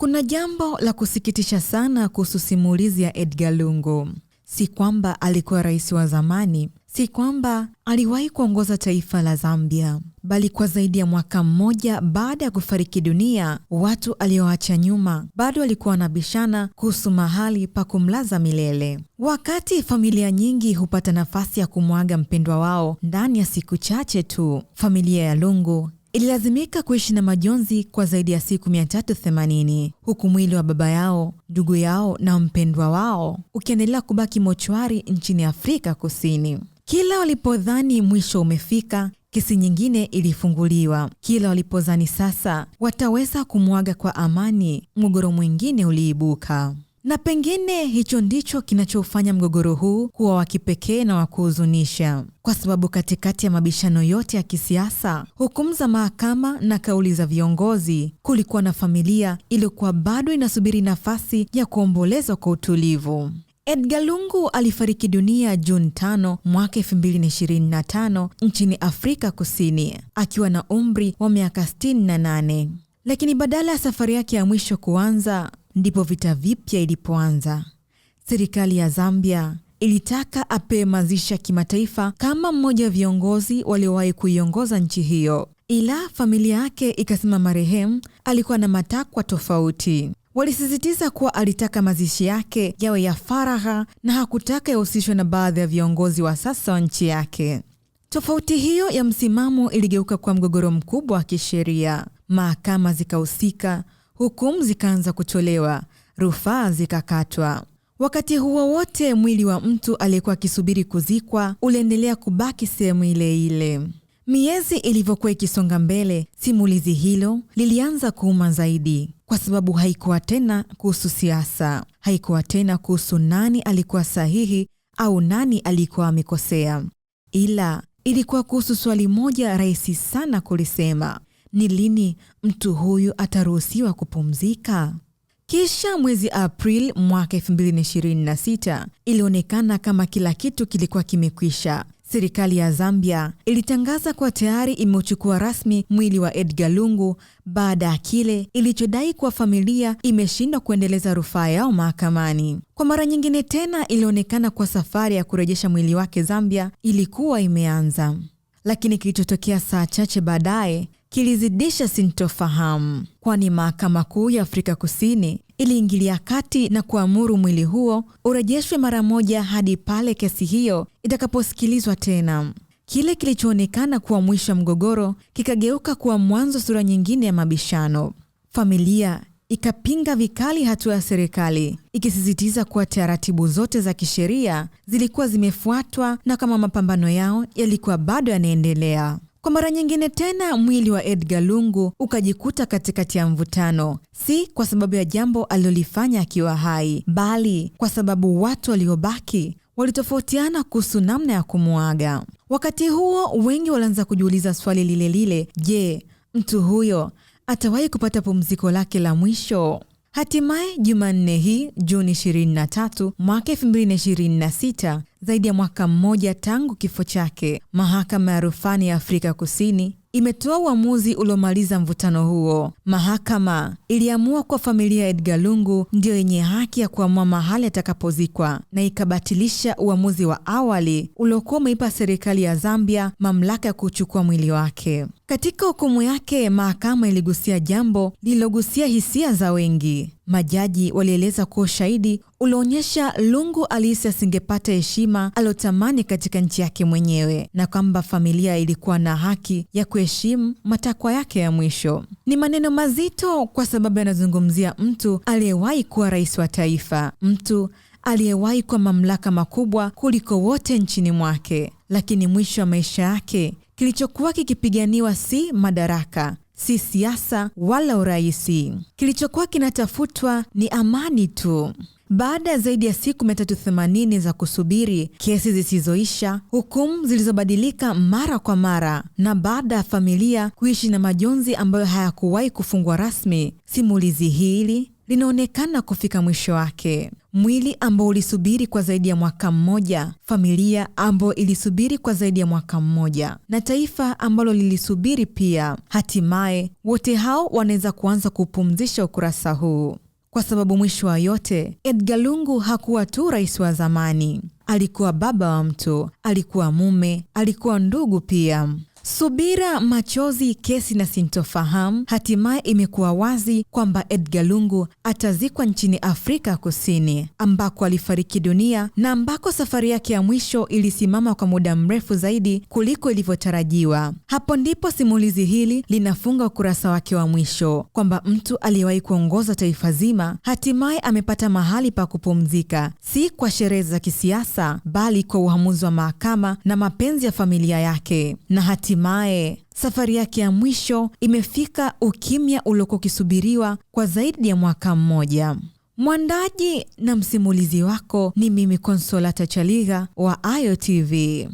Kuna jambo la kusikitisha sana kuhusu simulizi ya Edgar Lungu. Si kwamba alikuwa rais wa zamani, si kwamba aliwahi kuongoza taifa la Zambia, bali kwa zaidi ya mwaka mmoja baada ya kufariki dunia, watu alioacha nyuma bado walikuwa wanabishana kuhusu mahali pa kumlaza milele. Wakati familia nyingi hupata nafasi ya kumwaga mpendwa wao ndani ya siku chache tu, familia ya Lungu ililazimika kuishi na majonzi kwa zaidi ya siku 380, huku mwili wa baba yao, ndugu yao na mpendwa wao ukiendelea kubaki mochwari nchini Afrika Kusini. Kila walipodhani mwisho umefika, kesi nyingine ilifunguliwa. Kila walipodhani sasa wataweza kumwaga kwa amani, mgogoro mwingine uliibuka. Na pengine hicho ndicho kinachofanya mgogoro huu kuwa wa kipekee na wa kuhuzunisha, kwa sababu katikati ya mabishano yote ya kisiasa, hukumu za mahakama na kauli za viongozi, kulikuwa na familia iliyokuwa bado inasubiri nafasi ya kuomboleza kwa utulivu. Edgar Lungu alifariki dunia Juni 5 mwaka 2025 nchini Afrika Kusini akiwa na umri wa miaka 68. Lakini badala ya safari yake ya mwisho kuanza, ndipo vita vipya ilipoanza. Serikali ya Zambia ilitaka apewe mazishi ya kimataifa kama mmoja wa viongozi waliowahi kuiongoza nchi hiyo, ila familia yake ikasema marehemu alikuwa na matakwa tofauti. Walisisitiza kuwa alitaka mazishi yake yawe ya faragha na hakutaka yahusishwe na baadhi ya viongozi wa sasa wa nchi yake. Tofauti hiyo ya msimamo iligeuka kwa mgogoro mkubwa wa kisheria. Mahakama zikahusika, hukumu zikaanza kutolewa, rufaa zikakatwa. Wakati huo wote, mwili wa mtu aliyekuwa akisubiri kuzikwa uliendelea kubaki sehemu ile ile. Miezi ilivyokuwa ikisonga mbele, simulizi hilo lilianza kuuma zaidi, kwa sababu haikuwa tena kuhusu siasa, haikuwa tena kuhusu nani alikuwa sahihi au nani alikuwa amekosea, ila ilikuwa kuhusu swali moja rahisi sana kulisema: ni lini mtu huyu ataruhusiwa kupumzika? Kisha mwezi Aprili mwaka 2026, ilionekana kama kila kitu kilikuwa kimekwisha. Serikali ya Zambia ilitangaza kuwa tayari imeuchukua rasmi mwili wa Edgar Lungu baada ya kile ilichodai kuwa familia imeshindwa kuendeleza rufaa yao mahakamani. Kwa mara nyingine tena ilionekana kuwa safari ya kurejesha mwili wake Zambia ilikuwa imeanza. Lakini kilichotokea saa chache baadaye kilizidisha sintofahamu, kwani Mahakama Kuu ya Afrika Kusini iliingilia kati na kuamuru mwili huo urejeshwe mara moja hadi pale kesi hiyo itakaposikilizwa tena. Kile kilichoonekana kuwa mwisho wa mgogoro kikageuka kuwa mwanzo sura nyingine ya mabishano. Familia ikapinga vikali hatua ya serikali, ikisisitiza kuwa taratibu zote za kisheria zilikuwa zimefuatwa na kama mapambano yao yalikuwa bado yanaendelea. Kwa mara nyingine tena, mwili wa Edgar Lungu ukajikuta katikati ya mvutano, si kwa sababu ya jambo alilolifanya akiwa hai, bali kwa sababu watu waliobaki walitofautiana kuhusu namna ya kumuaga. Wakati huo, wengi walianza kujiuliza swali lile lile: je, mtu huyo atawahi kupata pumziko lake la mwisho? Hatimaye Jumanne hii Juni 23 mwaka 2026, zaidi ya mwaka mmoja tangu kifo chake, Mahakama ya Rufani ya Afrika Kusini imetoa uamuzi uliomaliza mvutano huo. Mahakama iliamua kwa familia ya Edgar Lungu ndio yenye haki ya kuamua mahali atakapozikwa, na ikabatilisha uamuzi wa awali uliokuwa umeipa serikali ya Zambia mamlaka ya kuchukua mwili wake. Katika hukumu yake, mahakama iligusia jambo lililogusia hisia za wengi. Majaji walieleza kuwa ushahidi ulionyesha Lungu alihisi asingepata heshima aliyotamani katika nchi yake mwenyewe, na kwamba familia ilikuwa na haki ya kuheshimu matakwa yake ya mwisho. Ni maneno mazito kwa sababu yanazungumzia mtu aliyewahi kuwa rais wa taifa, mtu aliyewahi kuwa mamlaka makubwa kuliko wote nchini mwake, lakini mwisho wa maisha yake kilichokuwa kikipiganiwa si madaraka, si siasa wala uraisi. Kilichokuwa kinatafutwa ni amani tu. Baada ya zaidi ya siku 380 za kusubiri, kesi zisizoisha, hukumu zilizobadilika mara kwa mara, na baada ya familia kuishi na majonzi ambayo hayakuwahi kufungwa rasmi, simulizi hili linaonekana kufika mwisho wake. Mwili ambao ulisubiri kwa zaidi ya mwaka mmoja, familia ambao ilisubiri kwa zaidi ya mwaka mmoja, na taifa ambalo lilisubiri pia. Hatimaye wote hao wanaweza kuanza kupumzisha ukurasa huu. Kwa sababu mwisho wa yote, Edgar Lungu hakuwa tu rais wa zamani. Alikuwa baba wa mtu, alikuwa mume, alikuwa ndugu pia. Subira, machozi, kesi na sintofahamu. Hatimaye imekuwa wazi kwamba Edgar Lungu atazikwa nchini Afrika Kusini, ambako alifariki dunia na ambako safari yake ya mwisho ilisimama kwa muda mrefu zaidi kuliko ilivyotarajiwa. Hapo ndipo simulizi hili linafunga ukurasa wake wa mwisho, kwamba mtu aliyewahi kuongoza taifa zima hatimaye amepata mahali pa kupumzika, si kwa sherehe za kisiasa, bali kwa uamuzi wa mahakama na mapenzi ya familia yake. Na hatimaye safari yake ya mwisho imefika, ukimya uliokuwa ukisubiriwa kwa zaidi ya mwaka mmoja. Mwandaji na msimulizi wako ni mimi Consolata Chaliga wa Ayo TV.